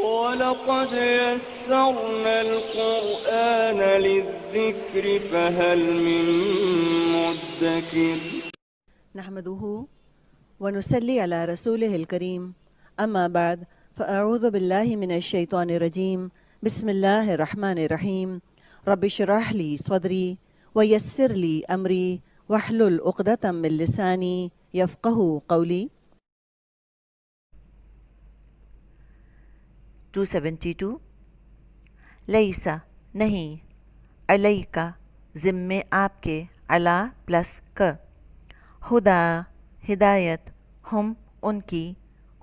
وَلَقَدْ يَسَّرْنَا الْقُرْآنَ لِلذِّكْرِ فَهَلْ مِن مُّدَّكِرٍ نحمده ونصلي على رسوله الكريم أما بعد فأعوذ بالله من الشيطان الرجيم بسم الله الرحمن الرحيم رب اشرح لي صدري ويسر لي أمري واحلل عقدة من لساني يفقهوا قولي 272 لیسا نہیں، علیکا ذمے آپ کے، علا پلس ک، ہدا ہدایت، ہم ان کی،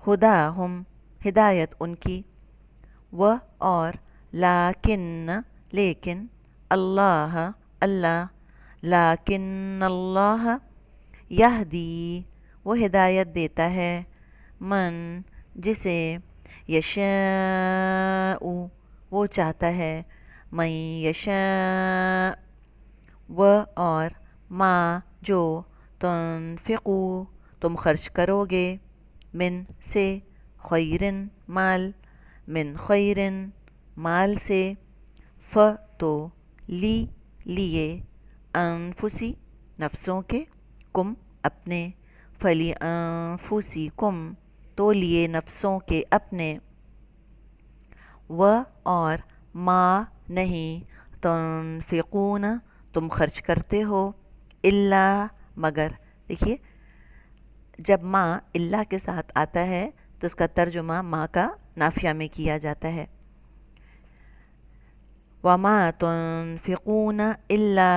ہدا ہم ہدایت ان کی، و اور، لیکن لیکن، اللہ اللہ، لیکن اللہ، یہدی وہ ہدایت دیتا ہے، من جسے، یشاء وہ چاہتا ہے، من یشاء، و اور، ما جو، تنفقو تم خرچ کرو گے، من سے، خیرن مال، من خیرن مال سے، ف تو، لی لیے، انفسی نفسوں کے، کم اپنے، فلی انفسی کم تو لیے نفسوں کے اپنے، و اور، ما نہیں، تنفقون تم خرچ کرتے ہو، الا مگر، دیکھیے جب ما اللہ کے ساتھ آتا ہے تو اس کا ترجمہ ما کا نافیہ میں کیا جاتا ہے، وما تنفقون الا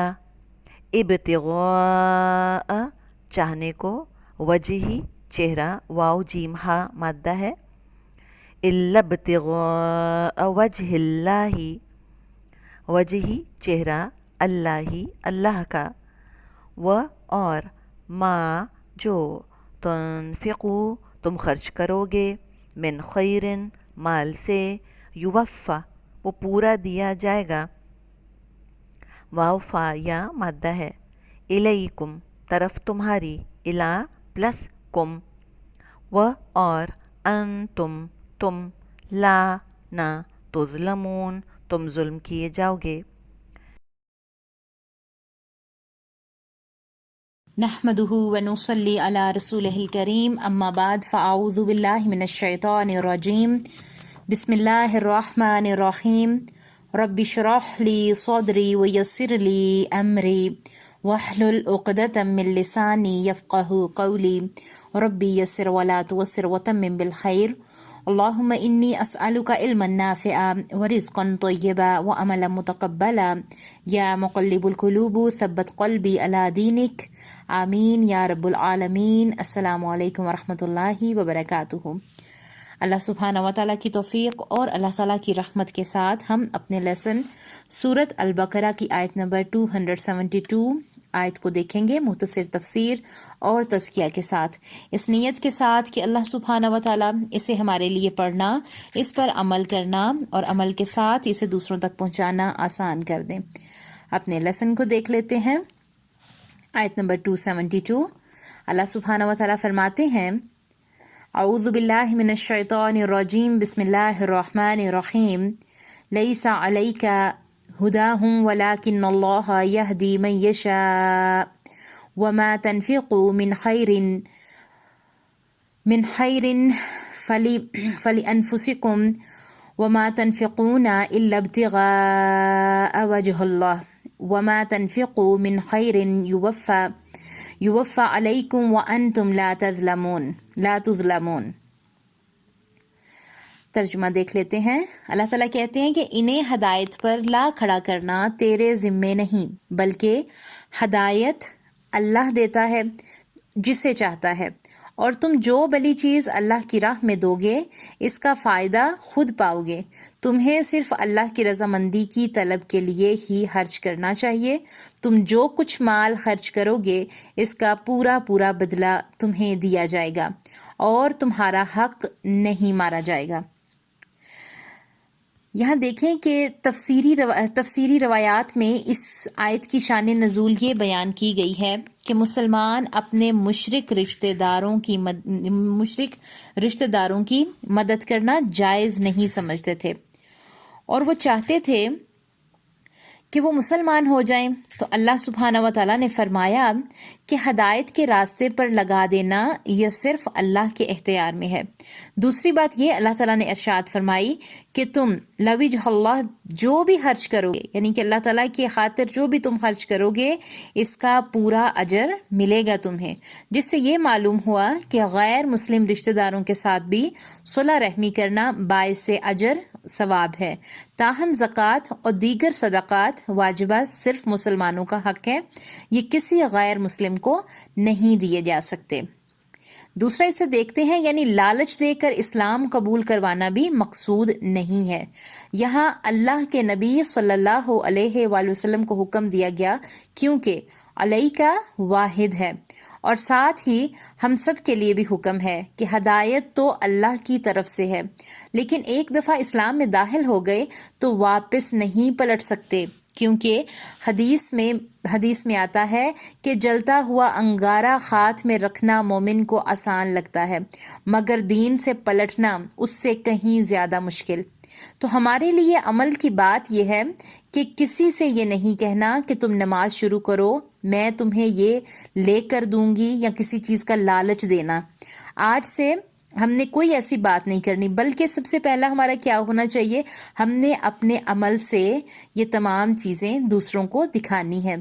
ابتغاء چاہنے کو، وجہی چہرہ، واو جیم ہا مادہ ہے، الا ابتغاء وجہ اللہ وجہی چہرہ، اللہ اللہ کا، و اور، ما جو، تنفقو تم خرچ کرو گے، من خیرن مال سے، یوفا وہ پورا دیا جائے گا، واو فا یا مادہ ہے، الیکم طرف تمہاری، الا پلس کم، و اور، انتم تم، لا نہ، تظلمون تم ظلم کیے جاؤ گے۔ نحمده ونصلي على رسوله الكريم أما بعد فأعوذ بالله من الشيطان الرجيم بسم الله الرحمن الرحيم رب اشرح لي صدري ويسر لي أمري واحلل عقدة من لساني يفقهوا قولي ربي يسر ولا تعسر وتمم بالخير اللهم إني أسألك علما نافعا ورزقا طيبا وعملا متقبلا يا مقلب القلوب ثبت قلبي على دينك آمین یا رب العالمین۔ السلام علیکم ورحمۃ اللہ وبرکاتہ۔ اللہ سبحانہ و تعالیٰ کی توفیق اور اللہ تعالیٰ کی رحمت کے ساتھ ہم اپنے لیسن سورۃ البقرہ کی آیت نمبر 272 آیت کو دیکھیں گے مختصر تفسیر اور تزکیہ کے ساتھ، اس نیت کے ساتھ کہ اللہ سبحانہ و تعالیٰ اسے ہمارے لیے پڑھنا، اس پر عمل کرنا اور عمل کے ساتھ اسے دوسروں تک پہنچانا آسان کر دیں۔ اپنے لیسن کو دیکھ لیتے ہیں۔ آیت نمبر 272 اللہ سبحانہ و تعالیٰ فرماتے ہیں، اعوذ باللہ من الشیطان الرجیم بسم اللہ الرحمن الرحیم لیس علیک ہداہم ولکن اللہ یہدی من یشاء وما تنفقوا من خیر فلانفسکم وما تنفقون الا ابتغاء وجہ اللہ وما تنفقوا من خیر یوفى علیکم وانتم لا تظلمون۔ ترجمہ دیکھ لیتے ہیں۔ اللہ تعالیٰ کہتے ہیں کہ انہیں ہدایت پر لا کھڑا کرنا تیرے ذمے نہیں، بلکہ ہدایت اللہ دیتا ہے جسے چاہتا ہے، اور تم جو بلی چیز اللہ کی راہ میں دو گے اس کا فائدہ خود پاؤ گے۔ تمہیں صرف اللہ کی رضامندی کی طلب کے لیے ہی خرچ کرنا چاہیے۔ تم جو کچھ مال خرچ کرو گے اس کا پورا پورا بدلہ تمہیں دیا جائے گا اور تمہارا حق نہیں مارا جائے گا۔ یہاں دیکھیں کہ تفسیری روایات میں اس آیت کی شان نزول یہ بیان کی گئی ہے کہ مسلمان اپنے مشرک رشتہ داروں کی مدد کرنا جائز نہیں سمجھتے تھے، اور وہ چاہتے تھے کہ وہ مسلمان ہو جائیں۔ تو اللہ سبحانہ و تعالیٰ نے فرمایا کہ ہدایت کے راستے پر لگا دینا یہ صرف اللہ کے اختیار میں ہے۔ دوسری بات یہ اللہ تعالیٰ نے ارشاد فرمائی کہ تم لوجہ اللہ، جو بھی خرچ کرو گے، یعنی کہ اللہ تعالیٰ کی خاطر جو بھی تم خرچ کرو گے اس کا پورا اجر ملے گا تمہیں، جس سے یہ معلوم ہوا کہ غیر مسلم رشتہ داروں کے ساتھ بھی صلح رحمی کرنا باعث اجر ثواب ہے۔ تاہم زکوٰۃ اور دیگر صدقات واجبات صرف مسلمانوں کا حق ہے، یہ کسی غیر مسلم کو نہیں دیے جا سکتے۔ دوسرا اسے دیکھتے ہیں، یعنی لالچ دے کر اسلام قبول کروانا بھی مقصود نہیں ہے۔ یہاں اللہ کے نبی صلی اللہ علیہ وآلہ وسلم کو حکم دیا گیا کیونکہ علیہ کا واحد ہے، اور ساتھ ہی ہم سب کے لیے بھی حکم ہے کہ ہدایت تو اللہ کی طرف سے ہے، لیکن ایک دفعہ اسلام میں داخل ہو گئے تو واپس نہیں پلٹ سکتے، کیونکہ حدیث میں آتا ہے کہ جلتا ہوا انگارہ ہاتھ میں رکھنا مومن کو آسان لگتا ہے، مگر دین سے پلٹنا اس سے کہیں زیادہ مشکل۔ تو ہمارے لیے عمل کی بات یہ ہے کہ کسی سے یہ نہیں کہنا کہ تم نماز شروع کرو، میں تمہیں یہ لے کر دوں گی، یا کسی چیز کا لالچ دینا۔ آج سے ہم نے کوئی ایسی بات نہیں کرنی، بلکہ سب سے پہلا ہمارا کیا ہونا چاہیے، ہم نے اپنے عمل سے یہ تمام چیزیں دوسروں کو دکھانی ہے۔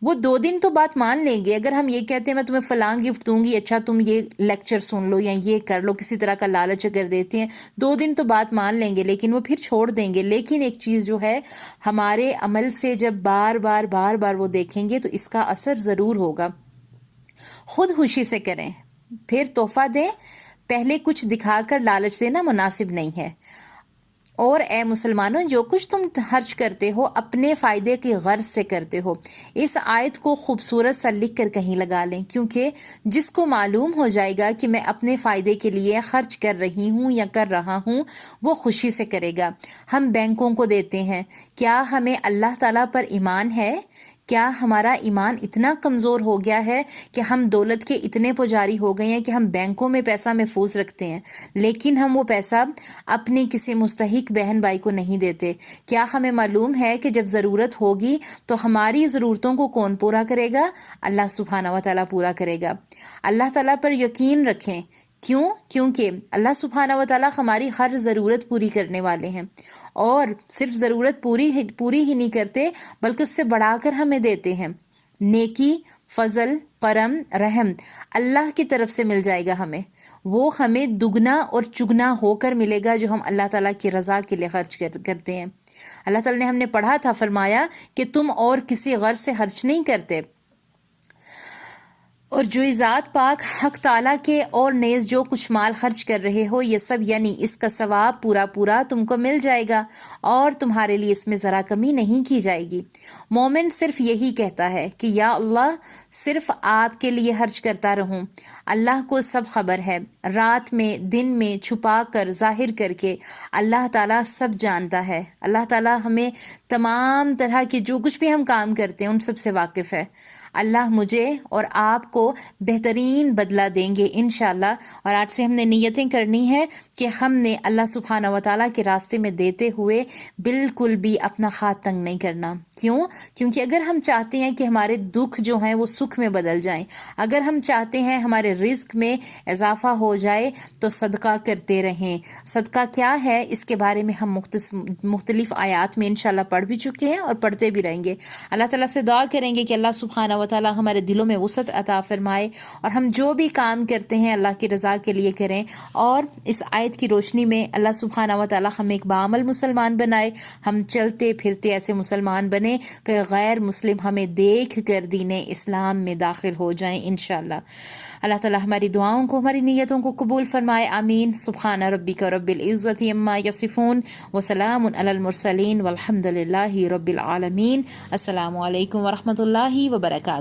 وہ 2 دن تو بات مان لیں گے، اگر ہم یہ کہتے ہیں میں تمہیں فلاں گفٹ دوں گی، اچھا تم یہ لیکچر سن لو یا یہ کر لو، کسی طرح کا لالچ اگر دیتے ہیں 2 دن تو بات مان لیں گے، لیکن وہ پھر چھوڑ دیں گے۔ لیکن ایک چیز جو ہے ہمارے عمل سے جب بار بار وہ دیکھیں گے تو اس کا اثر ضرور ہوگا۔ خود خوشی سے کریں، پھر تحفہ دیں، پہلے کچھ دکھا کر لالچ دینا مناسب نہیں ہے۔ اور اے مسلمانوں، جو کچھ تم خرچ کرتے ہو اپنے فائدے کی غرض سے کرتے ہو۔ اس آیت کو خوبصورت سا لکھ کر کہیں لگا لیں، کیونکہ جس کو معلوم ہو جائے گا کہ میں اپنے فائدے کے لیے خرچ کر رہی ہوں یا کر رہا ہوں، وہ خوشی سے کرے گا۔ ہم بینکوں کو دیتے ہیں، کیا ہمیں اللہ تعالیٰ پر ایمان ہے؟ کیا ہمارا ایمان اتنا کمزور ہو گیا ہے کہ ہم دولت کے اتنے پجاری ہو گئے ہیں کہ ہم بینکوں میں پیسہ محفوظ رکھتے ہیں، لیکن ہم وہ پیسہ اپنی کسی مستحق بہن بھائی کو نہیں دیتے؟ کیا ہمیں معلوم ہے کہ جب ضرورت ہوگی تو ہماری ضرورتوں کو کون پورا کرے گا؟ اللہ سبحانہ و تعالیٰ پورا کرے گا۔ اللہ تعالیٰ پر یقین رکھیں۔ کیوں؟ کیونکہ اللہ سبحانہ و تعالیٰ ہماری ہر ضرورت پوری کرنے والے ہیں، اور صرف ضرورت پوری ہی نہیں کرتے بلکہ اس سے بڑھا کر ہمیں دیتے ہیں۔ نیکی، فضل، کرم، رحم اللہ کی طرف سے مل جائے گا ہمیں، وہ ہمیں دگنا اور چگنا ہو کر ملے گا جو ہم اللہ تعالیٰ کی رضا کے لیے خرچ کرتے ہیں۔ اللہ تعالیٰ نے ہم نے پڑھا تھا، فرمایا کہ تم اور کسی غرض سے خرچ نہیں کرتے، اور جو ذات پاک حق تعالیٰ کے اور نیز جو کچھ مال خرچ کر رہے ہو یہ سب، یعنی اس کا ثواب پورا تم کو مل جائے گا، اور تمہارے لیے اس میں ذرا کمی نہیں کی جائے گی۔ مومن صرف یہی کہتا ہے کہ یا اللہ صرف آپ کے لیے خرچ کرتا رہوں۔ اللہ کو سب خبر ہے، رات میں دن میں چھپا کر ظاہر کر کے اللہ تعالیٰ سب جانتا ہے۔ اللہ تعالیٰ ہمیں تمام طرح کے جو کچھ بھی ہم کام کرتے ہیں ان سب سے واقف ہے۔ اللہ مجھے اور آپ کو بہترین بدلہ دیں گے انشاءاللہ۔ اور آج سے ہم نے نیتیں کرنی ہے کہ ہم نے اللہ سبحانہ و تعالیٰ کے راستے میں دیتے ہوئے بالکل بھی اپنا ہاتھ تنگ نہیں کرنا۔ کیوں؟ کیونکہ اگر ہم چاہتے ہیں کہ ہمارے دکھ جو ہیں وہ سکھ میں بدل جائیں، اگر ہم چاہتے ہیں ہمارے رزق میں اضافہ ہو جائے تو صدقہ کرتے رہیں۔ صدقہ کیا ہے اس کے بارے میں ہم مختلف آیات میں انشاءاللہ پڑھ بھی چکے ہیں اور پڑھتے بھی رہیں گے۔ اللہ تعالیٰ سے دعا کریں گے کہ اللہ سبحانہ و تعالیٰ ہمارے دلوں میں وسعت عطا فرمائے، اور ہم جو بھی کام کرتے ہیں اللہ کی رضا کے لیے کریں، اور اس آیت کی روشنی میں اللہ سبحانہ و تعالیٰ ہمیں ایک باعمل مسلمان بنائے، ہم چلتے پھرتے ایسے مسلمان بنے کہ غیر مسلم ہمیں دیکھ کر دین اسلام میں داخل ہو جائیں انشاءاللہ۔ اللہ تعالیٰ ہماری دعاؤں کو، ہماری نیتوں کو قبول فرمائے، آمین۔ سبحان ربک رب العزت عما یصفون وسلام علی المرسلین والحمد للہ رب العالمین۔ السلام علیکم ورحمۃ اللہ وبرکاتہ۔